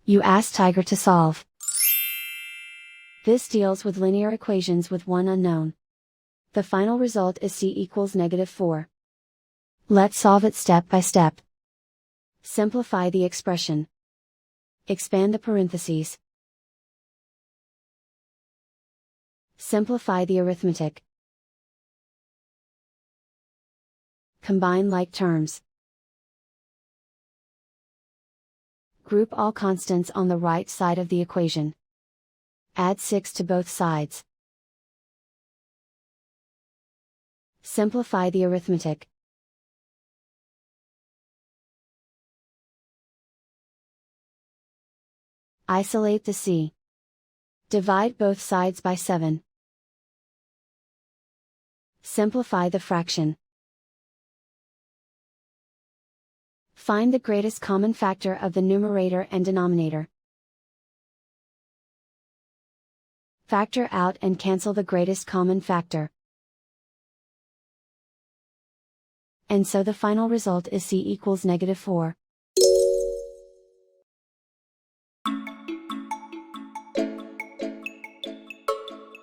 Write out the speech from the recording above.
You ask Tiger to solve. This deals with linear equations with one unknown. The final result is c equals -4. Let's solve it step by step. Simplify the expression. Expand the parentheses. Simplify the arithmetic. Combine like terms. Group all constants on the right side of the equation. Add 6 to both sides. Simplify the arithmetic. Isolate the c. Divide both sides by 7. Simplify the fraction. Find the greatest common factor of the numerator and denominator. Factor out and cancel the greatest common factor. And so the final result is c equals -4.